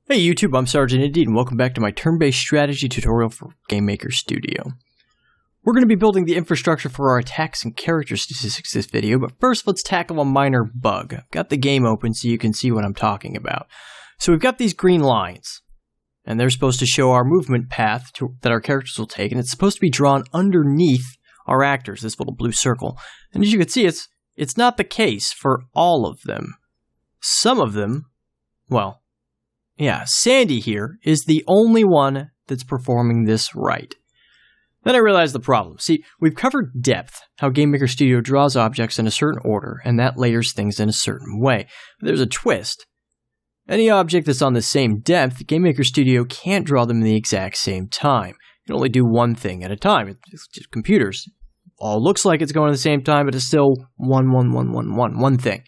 Hey YouTube, I'm Sergeant Indeed, and welcome back to my turn-based strategy tutorial for GameMaker Studio. We're going to be building the infrastructure for our attacks and character statistics this video, but first let's tackle a minor bug. I've got the game open so you can see what I'm talking about. So we've got these green lines, and they're supposed to show our movement path that our characters will take, and it's supposed to be drawn underneath our actors, this little blue circle. And as you can see, it's not the case for all of them. Some of them, well, yeah, Sandy here is the only one that's performing this right. Then I realized the problem. See, we've covered depth, how GameMaker Studio draws objects in a certain order, and that layers things in a certain way. But there's a twist. Any object that's on the same depth, GameMaker Studio can't draw them in the exact same time. You can only do one thing at a time. It's just computers. All looks like it's going at the same time, but it's still one thing.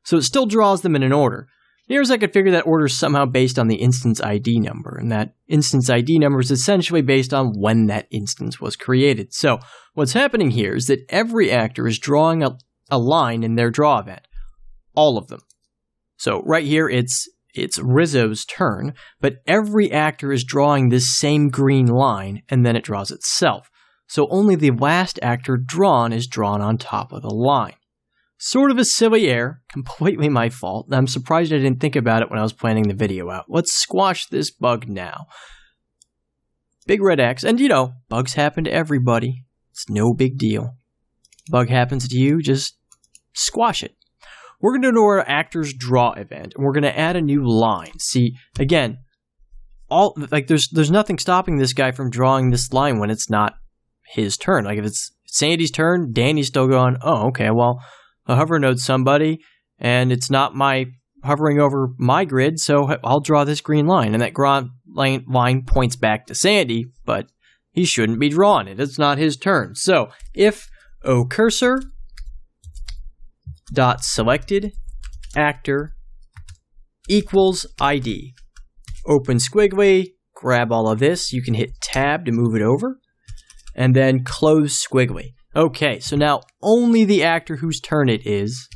So it still draws them in an order. Near as I could figure that order is somehow based on the instance ID number, and that instance ID number is essentially based on when that instance was created. So what's happening here is that every actor is drawing a line in their draw event. All of them. So right here it's Rizzo's turn, but every actor is drawing this same green line, and then it draws itself. So only the last actor drawn is drawn on top of the line. Sort of a silly error, completely my fault, and I'm surprised I didn't think about it when I was planning the video out. Let's squash this bug now. Big red X, and you know, bugs happen to everybody. It's no big deal. Bug happens to you, just squash it. We're going to do our actors draw event, and we're going to add a new line. See, again, there's nothing stopping this guy from drawing this line when it's not his turn. Like if it's Sandy's turn, Danny's still going, oh, okay, well, a hover node's somebody, and it's not my hovering over my grid, so I'll draw this green line. And that line points back to Sandy, but he shouldn't be drawing it. It's not his turn. So if oCursor dot selected actor equals ID, open squiggly, grab all of this. You can hit tab to move it over, and then close squiggly. Okay, so now only the actor whose turn it is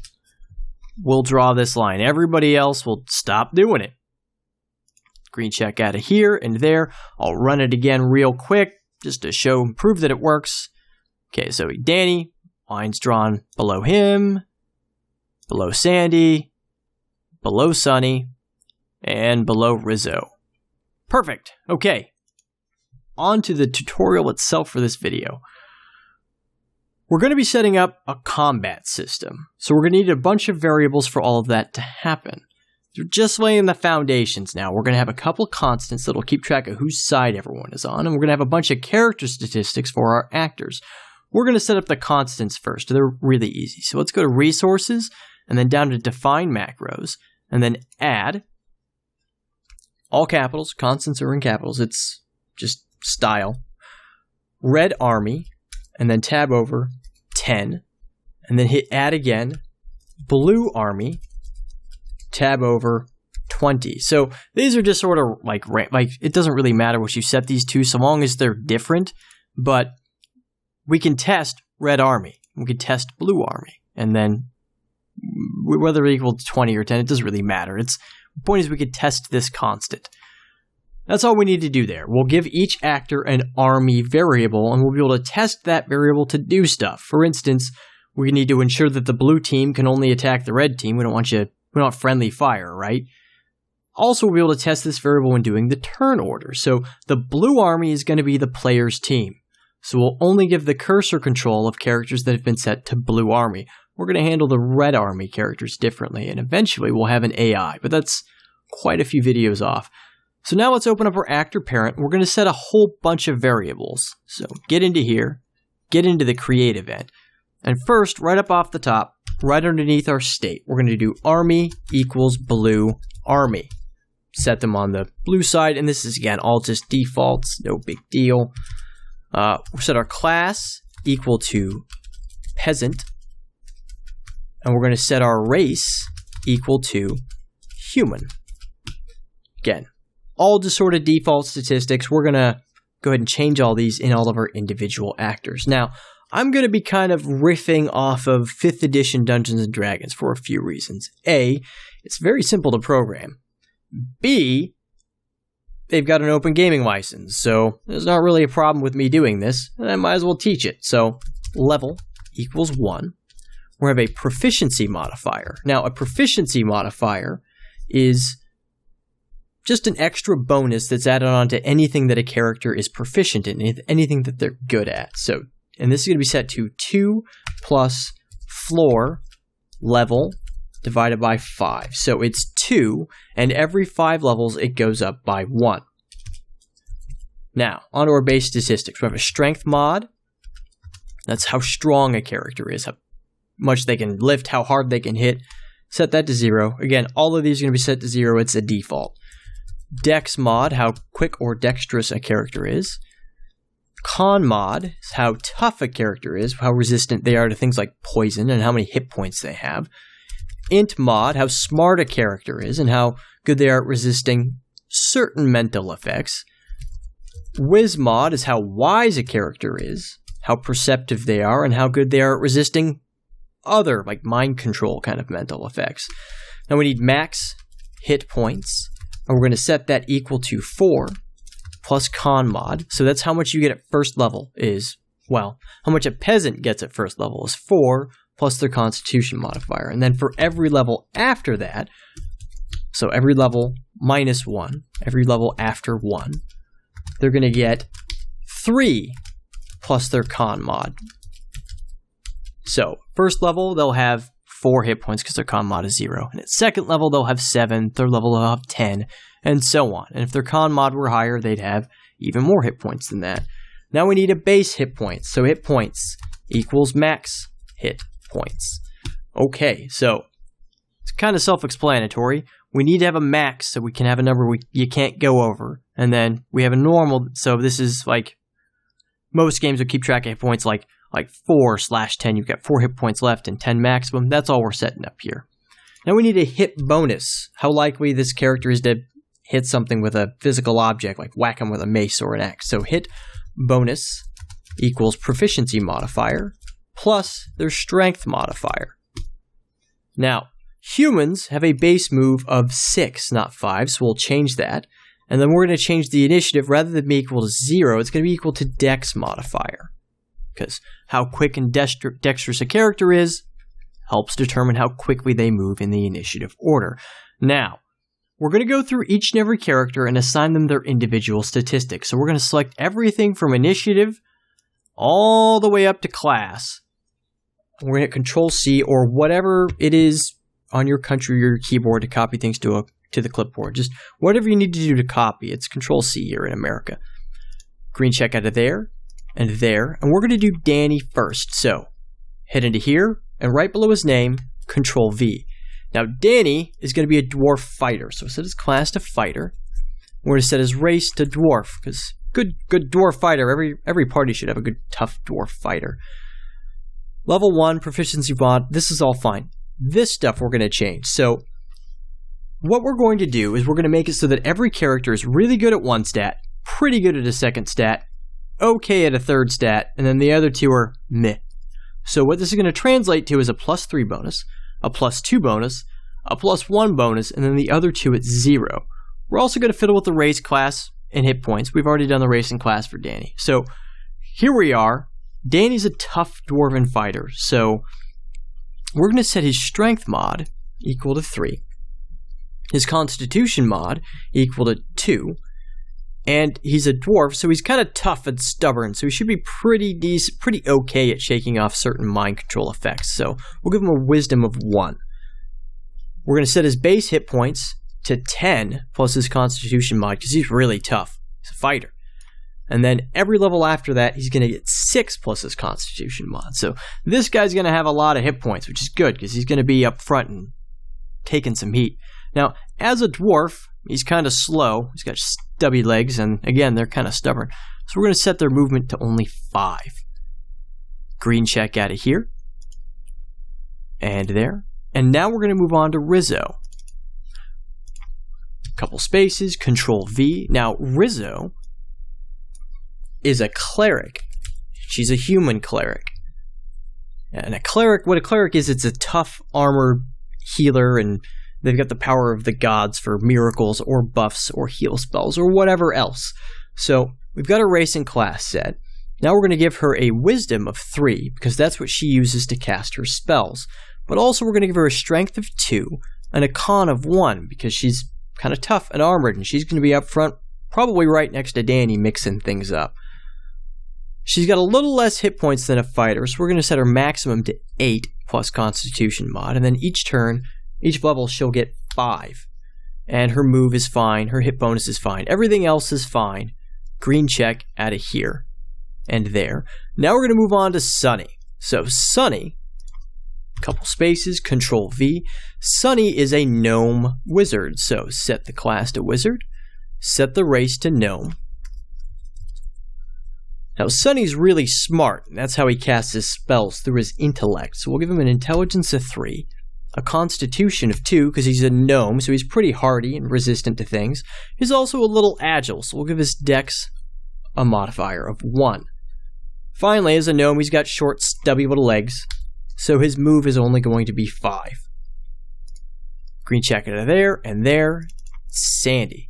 will draw this line. Everybody else will stop doing it. Green check out of here and there. I'll run it again real quick just to prove that it works. Okay, so Danny, line's drawn below him, below Sandy, below Sunny, and below Rizzo. Perfect. Okay, on to the tutorial itself for this video. We're going to be setting up a combat system, so we're going to need a bunch of variables for all of that to happen. We're just laying the foundations now. We're going to have a couple of constants that'll keep track of whose side everyone is on, and we're going to have a bunch of character statistics for our actors. We're going to set up the constants first. They're really easy. So let's go to Resources, and then down to Define Macros, and then Add. All capitals. Constants are in capitals. It's just style. Red Army, and then tab over 10, and then hit add again, blue army, tab over 20. So these are just sort of like it doesn't really matter what you set these to so long as they're different, but we can test red army, we can test blue army, and then whether they're equal to 20 or 10, it doesn't really matter. The point is we could test this constant. That's all we need to do there. We'll give each actor an army variable, and we'll be able to test that variable to do stuff. For instance, we need to ensure that the blue team can only attack the red team. We don't want friendly fire, right? Also, we'll be able to test this variable when doing the turn order. So the blue army is going to be the player's team. So we'll only give the cursor control of characters that have been set to blue army. We're going to handle the red army characters differently, and eventually we'll have an AI, but that's quite a few videos off. So now let's open up our actor parent. We're going to set a whole bunch of variables. So get into here, get into the create event. And first, right up off the top, right underneath our state, we're going to do army equals blue army. Set them on the blue side, and this is again all just defaults, no big deal. We'll set our class equal to peasant, and we're going to set our race equal to human. Again, all just sort of default statistics. We're going to go ahead and change all these in all of our individual actors. Now, I'm going to be kind of riffing off of 5th edition Dungeons & Dragons for a few reasons. A, it's very simple to program. B, they've got an open gaming license, so there's not really a problem with me doing this, and I might as well teach it. So level equals 1. We have a proficiency modifier. Now, a proficiency modifier is just an extra bonus that's added on to anything that a character is proficient in, anything that they're good at. So, and this is going to be set to 2 plus floor level divided by 5. So it's 2, and every 5 levels it goes up by 1. Now, onto our base statistics. We have a strength mod. That's how strong a character is, how much they can lift, how hard they can hit. Set that to 0. Again, all of these are going to be set to 0. It's a default. Dex mod, how quick or dexterous a character is. Con mod is how tough a character is, how resistant they are to things like poison, and how many hit points they have. Int mod, how smart a character is, and how good they are at resisting certain mental effects. Wiz mod is how wise a character is, how perceptive they are, and how good they are at resisting other, like mind control kind of mental effects. Now we need max hit points, and we're going to set that equal to 4 plus con mod. So that's how much you get at first level is, well, how much a peasant gets at first level is 4 plus their constitution modifier. And then for every level after that, so every level minus 1, every level after 1, they're going to get 3 plus their con mod. So first level, they'll have 4 hit points because their con mod is 0. And at second level, they'll have 7. Third level, they'll have 10, and so on. And if their con mod were higher, they'd have even more hit points than that. Now we need a base hit points. So hit points equals max hit points. Okay, so it's kind of self-explanatory. We need to have a max so we can have a number you can't go over. And then we have a normal, so this is like, most games will keep track of hit points like 4/10, you've got 4 hit points left and 10 maximum. That's all we're setting up here. Now we need a hit bonus. How likely this character is to hit something with a physical object, like whack them with a mace or an axe. So hit bonus equals proficiency modifier plus their strength modifier. Now, humans have a base move of 6, not 5, so we'll change that. And then we're going to change the initiative. Rather than be equal to 0, it's going to be equal to dex modifier. Because how quick and dexterous a character is helps determine how quickly they move in the initiative order. Now, we're going to go through each and every character and assign them their individual statistics. So we're going to select everything from initiative all the way up to class. We're going to hit Control-C or whatever it is on your country or your keyboard to copy things to the clipboard. Just whatever you need to do to copy. It's Control-C here in America. Green check out of there. And there, and we're going to do Danny first. So, head into here, and right below his name, Control-V. Now, Danny is going to be a dwarf fighter, so set his class to fighter. We're going to set his race to dwarf, because good dwarf fighter, every party should have a good tough dwarf fighter. Level 1, proficiency mod, this is all fine. This stuff we're going to change. So, what we're going to do is we're going to make it so that every character is really good at one stat, pretty good at a second stat, okay at a third stat, and then the other 2 are meh. So what this is going to translate to is a +3 bonus, a +2 bonus, a +1 bonus, and then the other 2 at 0. We're also going to fiddle with the race class and hit points. We've already done the racing class for Danny. So here we are. Danny's a tough dwarven fighter, so we're going to set his strength mod equal to 3, his constitution mod equal to 2, and he's a dwarf, so he's kind of tough and stubborn, so he should be pretty okay at shaking off certain mind control effects. So we'll give him a wisdom of 1. We're going to set his base hit points to 10 plus his constitution mod, because he's really tough. He's a fighter. And then every level after that, he's going to get 6 plus his constitution mod. So this guy's going to have a lot of hit points, which is good, because he's going to be up front and taking some heat. Now, as a dwarf, he's kind of slow. He's got stubby legs, and again, they're kind of stubborn. So we're going to set their movement to only 5. Green check out of here. And there. And now we're going to move on to Rizzo. Couple spaces, Control-V. Now, Rizzo is a cleric. She's a human cleric. And a cleric, what a cleric is, it's a tough armor healer, and they've got the power of the gods for miracles or buffs or heal spells or whatever else. So we've got a race and class set. Now we're going to give her a wisdom of 3 because that's what she uses to cast her spells. But also we're going to give her a strength of 2 and a con of 1 because she's kind of tough and armored and she's going to be up front, probably right next to Danny, mixing things up. She's got a little less hit points than a fighter, so we're going to set her maximum to 8 plus Constitution mod, and then each turn, each level, she'll get 5. And her move is fine, her hit bonus is fine, everything else is fine. Green check out of here and there. Now we're going to move on to Sunny. So Sunny, couple spaces, Control V. Sunny is a gnome wizard, so set the class to wizard, set the race to gnome. Now Sunny's really smart, and that's how he casts his spells, through his intellect. So we'll give him an intelligence of 3, a constitution of 2, because he's a gnome, so he's pretty hardy and resistant to things. He's also a little agile, so we'll give his dex a modifier of 1. Finally, as a gnome, he's got short, stubby little legs, so his move is only going to be 5. Green check out of there, and there. Sandy.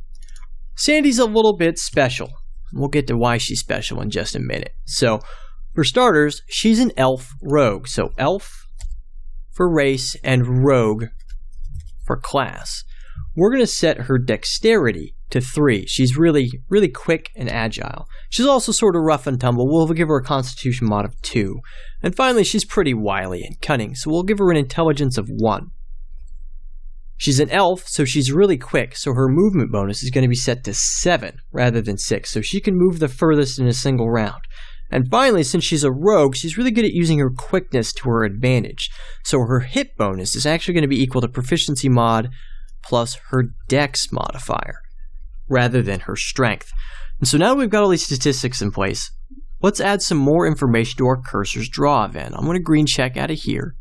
Sandy's a little bit special. We'll get to why she's special in just a minute. So, for starters, she's an elf rogue. So, elf for race and rogue for class. We're going to set her dexterity to 3. She's really quick and agile. She's also sort of rough and tumble. We'll give her a constitution mod of 2. And finally, she's pretty wily and cunning, so we'll give her an intelligence of 1. She's an elf, so she's really quick, so her movement bonus is going to be set to 7 rather than 6, so she can move the furthest in a single round. And finally, since she's a rogue, she's really good at using her quickness to her advantage, so her hit bonus is actually going to be equal to proficiency mod plus her dex modifier, rather than her strength. And so now that we've got all these statistics in place, let's add some more information to our cursor's draw event. I'm going to green check out of here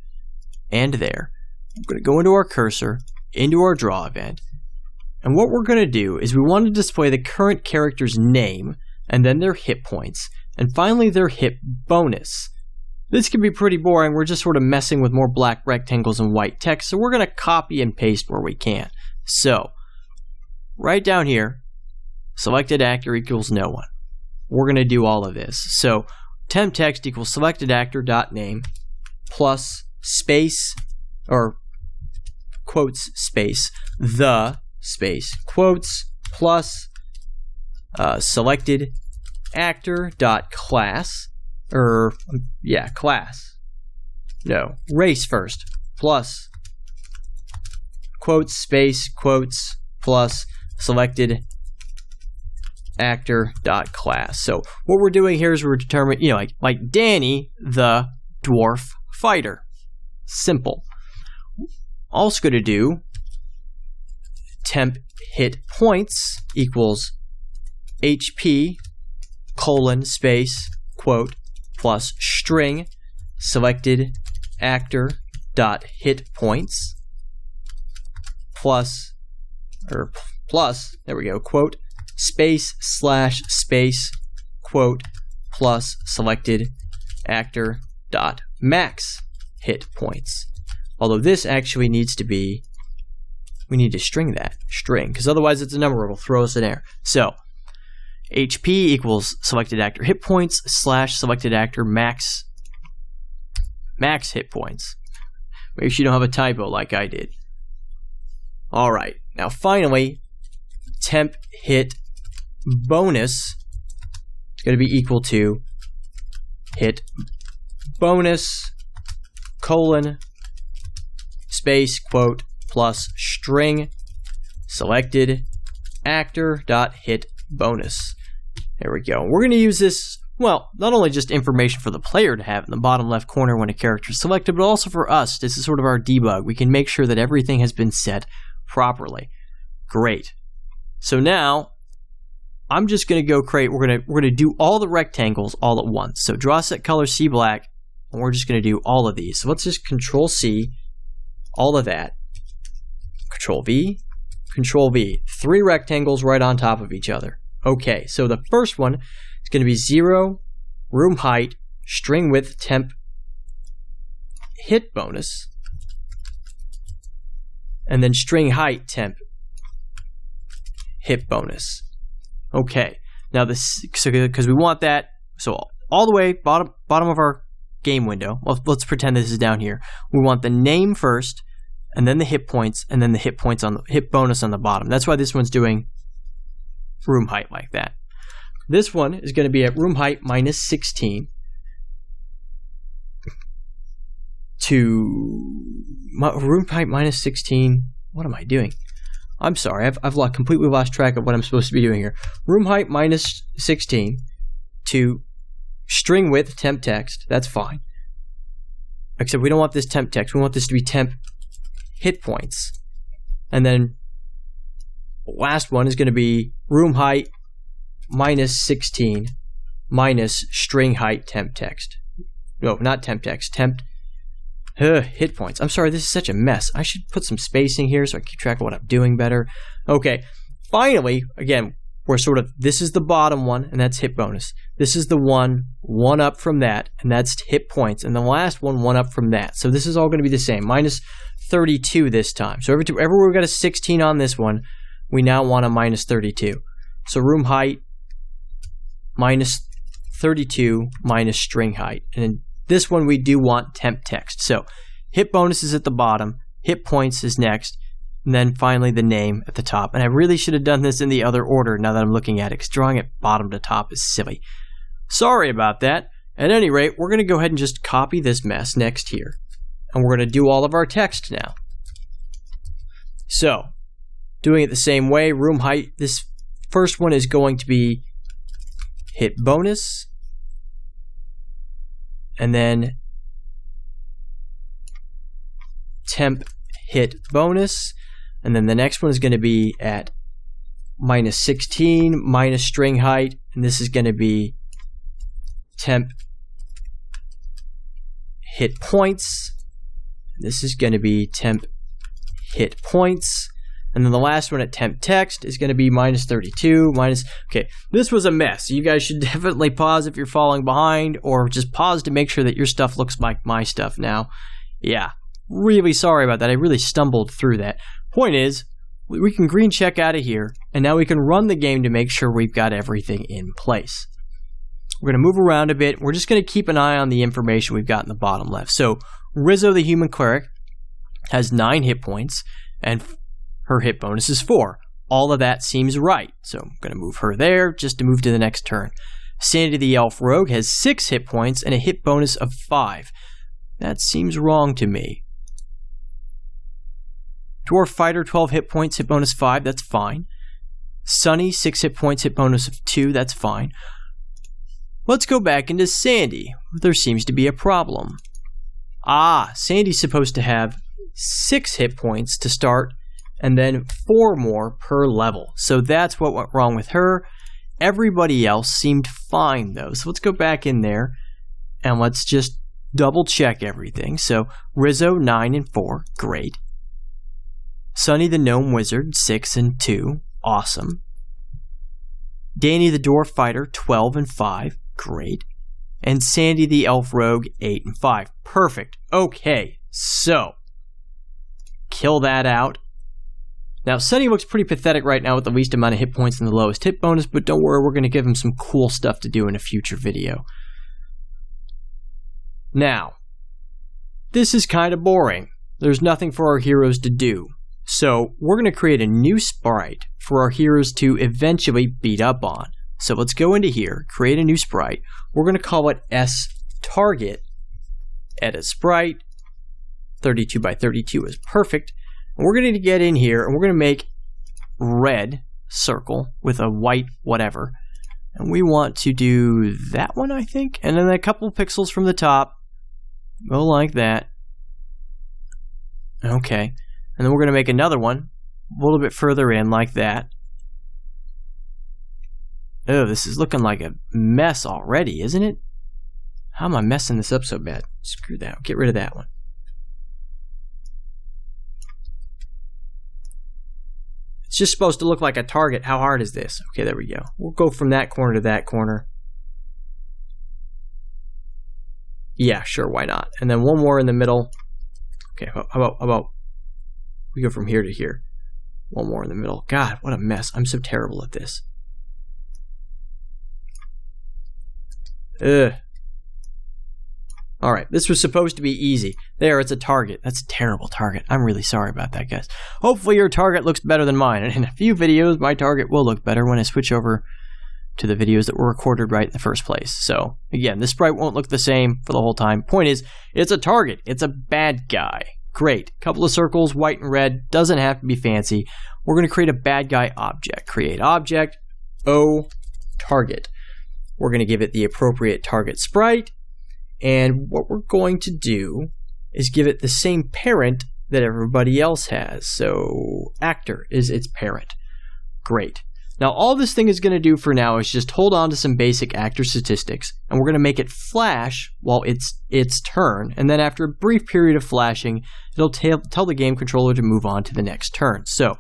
and there. I'm going to go into our cursor, into our draw event, and what we're going to do is we want to display the current character's name, and then their hit points, and finally their hit bonus. This can be pretty boring, we're just sort of messing with more black rectangles and white text, so we're going to copy and paste where we can. So, right down here, selected actor equals no one. We're going to do all of this. So, temp text equals selected actor dot name plus space, or quotes space, the space, quotes, plus selected actor dot class, race first, plus quotes space, quotes, plus selected actor dot class. So what we're doing here is we're determining, like Danny, the dwarf fighter. Simple. Also going to do temp hit points equals HP colon space quote plus string selected actor dot hit points plus there we go, quote space slash space quote plus selected actor dot max hit points. Although this actually needs to be, we need to string, because otherwise it's a number, it'll throw us an error. So, HP equals selected actor hit points slash selected actor max hit points. Make sure you don't have a typo like I did. Alright, now finally, temp hit bonus is going to be equal to hit bonus colon space quote plus string selected actor dot hit bonus. There we go. We're going to use this, well, not only just information for the player to have in the bottom left corner when a character is selected, but also for us. This is sort of our debug. We can make sure that everything has been set properly. Great. So now I'm just going to go create, we're going to do all the rectangles all at once. So draw set color C black, and we're just going to do all of these. So let's just Control C, all of that. Control V, Control V. 3 rectangles right on top of each other. Okay, so the first one is going to be 0, room height, string width, temp, hit bonus. and then string height temp hit bonus. Okay, now this, because we want that, so all the way bottom of our game window, let's pretend this is down here. We want the name first, and then the hit points, and then the hit bonus on the bottom. That's why this one's doing room height like that. This one is going to be at room height minus 16 to room height minus 16. What am I doing? I'm sorry, I've completely lost track of what I'm supposed to be doing here. Room height minus 16 to string width temp text. That's fine. Except we don't want this temp text. We want this to be temp hit points. And then the last one is going to be room height minus 16 minus string height temp text. No, not temp text. Temp hit points. I'm sorry, this is such a mess. I should put some spacing here so I keep track of what I'm doing better. Okay, finally, again, we're sort of, this is the bottom one, and that's hit bonus. This is the one up from that, and that's hit points. And the last one up from that. So this is all going to be the same, minus 32 this time. So everywhere we've got a 16 on this one, we now want a minus 32. So room height minus 32 minus string height. And in this one, we do want temp text. So hit bonus is at the bottom, hit points is next, and then finally the name at the top. And I really should have done this in the other order now that I'm looking at it, because drawing it bottom to top is silly. Sorry about that. At any rate, we're going to go ahead and just copy this mess next here. And we're going to do all of our text now. So, doing it the same way, room height, this first one is going to be hit bonus, and then temp hit bonus, and then the next one is going to be at minus 16 minus string height, and this is going to be temp hit points. This is going to be temp hit points. And then the last one at temp text is going to be minus 32, minus... Okay, this was a mess. You guys should definitely pause if you're falling behind, or just pause to make sure that your stuff looks like my stuff now. Yeah, really sorry about that. I really stumbled through that. Point is, we can green check out of here, and now we can run the game to make sure we've got everything in place. We're going to move around a bit. We're just going to keep an eye on the information we've got in the bottom left. So, Rizzo the Human Cleric has 9 hit points, and her hit bonus is 4. All of that seems right, so I'm going to move her there just to move to the next turn. Sandy the Elf Rogue has 6 hit points and a hit bonus of 5. That seems wrong to me. Dwarf Fighter, 12 hit points, hit bonus 5, that's fine. Sunny, 6 hit points, hit bonus of 2, that's fine. Let's go back into Sandy. There seems to be a problem. Sandy's supposed to have 6 hit points to start, and then 4 more per level. So that's what went wrong with her. Everybody else seemed fine, though. So let's go back in there, and let's just double check everything. So Rizzo, 9 and 4, great. Sunny the Gnome Wizard, 6 and 2, awesome. Danny the Dwarf Fighter, 12 and 5, great. And Sandy the Elf Rogue, 8 and 5, perfect. Okay, so kill that out. Now, Sunny looks pretty pathetic right now with the least amount of hit points and the lowest hit bonus, but don't worry, we're going to give him some cool stuff to do in a future video. Now, this is kind of boring. There's nothing for our heroes to do. So, we're going to create a new sprite for our heroes to eventually beat up on. So, let's go into here, create a new sprite. We're going to call it sTarget. Edit sprite. 32 by 32 is perfect. And we're going to get in here, and we're going to make red circle with a white whatever. And we want to do that one, I think. And then a couple pixels from the top. Go like that. Okay. And then we're going to make another one a little bit further in like that. Oh, this is looking like a mess already, isn't it? How am I messing this up so bad? Screw that. Get rid of that one. It's just supposed to look like a target. How hard is this? Okay, there we go. We'll go from that corner to that corner. Yeah, sure, why not? And then one more in the middle. Okay, how about We go from here to here. One more in the middle. God, what a mess. I'm so terrible at this. Ugh. Alright, this was supposed to be easy. There, it's a target. That's a terrible target. I'm really sorry about that, guys. Hopefully your target looks better than mine. And in a few videos, my target will look better when I switch over to the videos that were recorded right in the first place. So, again, this sprite won't look the same for the whole time. Point is, it's a target. It's a bad guy. Great. Couple of circles, white and red. Doesn't have to be fancy. We're going to create a bad guy object. Create object, O, target. We're going to give it the appropriate target sprite. And what we're going to do is give it the same parent that everybody else has. So actor is its parent. Great. Now all this thing is going to do for now is just hold on to some basic actor statistics, and we're going to make it flash while it's its turn, and then after a brief period of flashing, it'll tell the game controller to move on to the next turn. So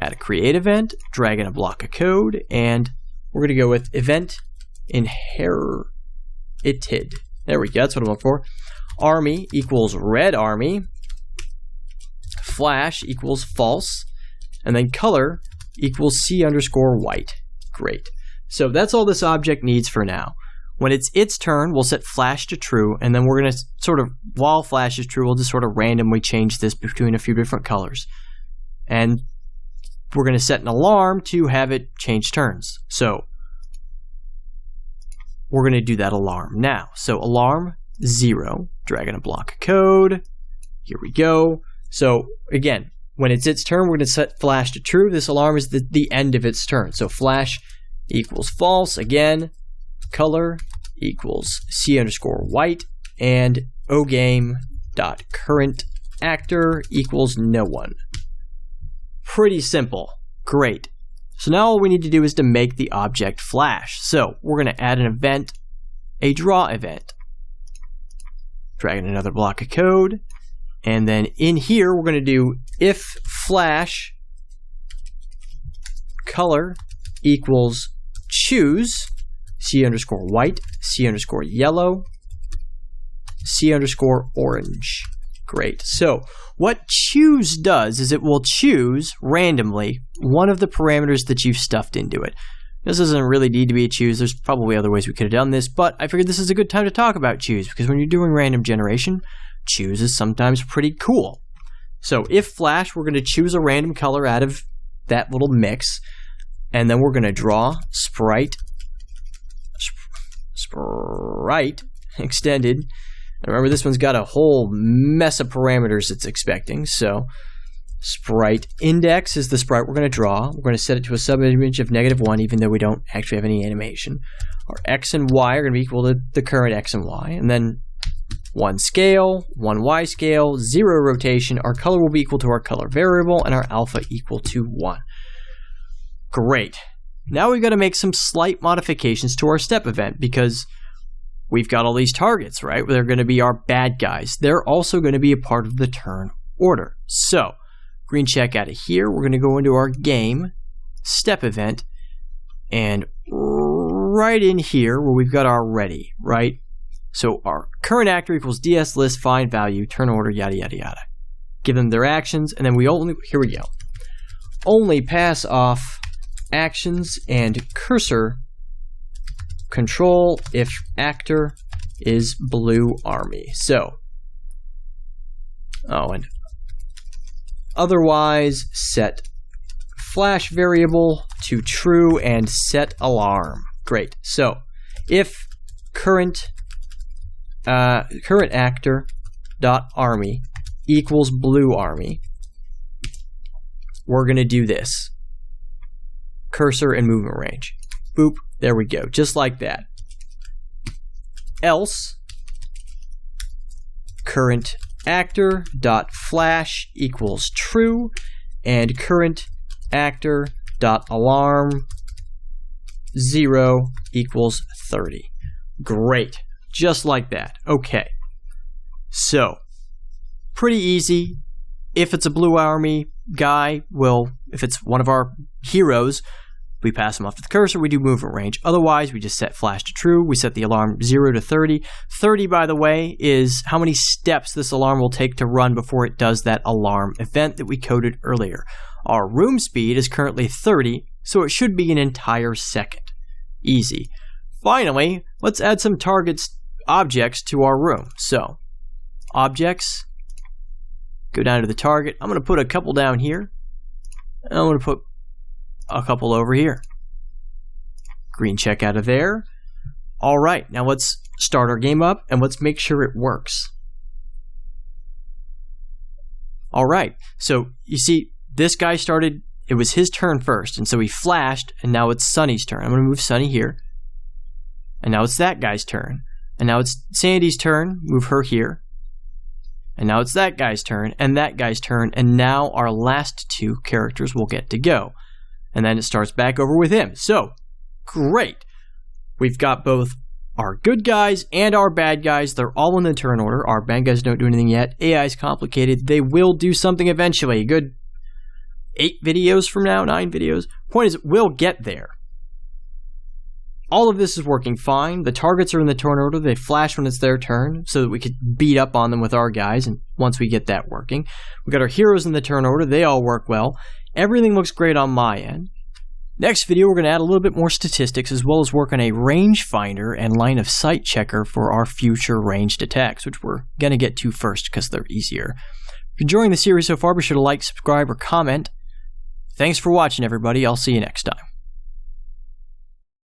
add a create event, drag in a block of code, and we're going to go with event inherited. There we go, that's what I'm looking for. Army equals red army. Flash equals false. And then color equals C_white. Great. So that's all this object needs for now. When it's its turn, we'll set flash to true, and then we're going to sort of, while flash is true, we'll just sort of randomly change this between a few different colors. And we're going to set an alarm to have it change turns. So we're going to do that alarm now. So alarm 0, drag in a block of code. Here we go. So again, when it's its turn, we're going to set flash to true. This alarm is the end of its turn. So flash equals false. Again, color equals C_white. And ogame.current actor equals no one. Pretty simple. Great. So now all we need to do is to make the object flash. So we're going to add an event, a draw event. Drag in another block of code. And then in here, we're going to do if flash color equals choose C_white, C_yellow, C_orange. Great. So what choose does is it will choose randomly one of the parameters that you've stuffed into it. This doesn't really need to be a choose. There's probably other ways we could have done this, but I figured this is a good time to talk about choose, because when you're doing random generation, choose is sometimes pretty cool. So if flash, we're going to choose a random color out of that little mix, and then we're going to draw sprite extended. And remember, this one's got a whole mess of parameters it's expecting. So sprite index is the sprite we're going to draw. We're going to set it to a subimage of -1, even though we don't actually have any animation. Our x and y are going to be equal to the current x and y. And then 1 scale, 1 y scale, 0 rotation. Our color will be equal to our color variable, and our alpha equal to 1. Great. Now we've got to make some slight modifications to our step event, because we've got all these targets, right? They're going to be our bad guys. They're also going to be a part of the turn order. So, green check out of here. We're going to go into our game step event, and right in here where we've got our ready, right? So our current actor equals ds list find value turn order yada yada yada. Give them their actions, and then we only, here we go, only pass off actions and cursor control if actor is blue army. So, and otherwise set flash variable to true and set alarm. Great. So if current actor dot army equals blue army, we're going to do this. Cursor and movement range. Boop. There we go. Just like that. Else current actor dot flash equals true, and current actor dot alarm 0 equals 30. Great. Just like that. Okay. So, pretty easy. If it's a blue army guy, well, if it's one of our heroes, We pass them off to the cursor, we do movement range. Otherwise, we just set flash to true. We set the alarm 0 to 30. 30, by the way, is how many steps this alarm will take to run before it does that alarm event that we coded earlier. Our room speed is currently 30, so it should be an entire second. Easy. Finally, let's add some objects to our room. So, objects, go down to the target. I'm going to put a couple down here, and I'm going to put a couple over here. Green check out of there. All right, now let's start our game up and let's make sure it works. All right, so you see this guy started, it was his turn first, and so he flashed, and now it's Sunny's turn. I'm going to move Sunny here, and now it's that guy's turn, and now it's Sandy's turn, move her here, and now it's that guy's turn, and that guy's turn, and now our last two characters will get to go. And then it starts back over with him. So, great. We've got both our good guys and our bad guys. They're all in the turn order. Our bad guys don't do anything yet. AI is complicated. They will do something eventually. Good 8 videos from now, 9 videos. Point is, we'll get there. All of this is working fine. The targets are in the turn order. They flash when it's their turn so that we could beat up on them with our guys. And once we get that working, we've got our heroes in the turn order. They all work well. Everything looks great on my end. Next video, we're going to add a little bit more statistics as well as work on a rangefinder and line of sight checker for our future ranged attacks, which we're going to get to first because they're easier. If you're enjoying the series so far, be sure to like, subscribe, or comment. Thanks for watching, everybody. I'll see you next time.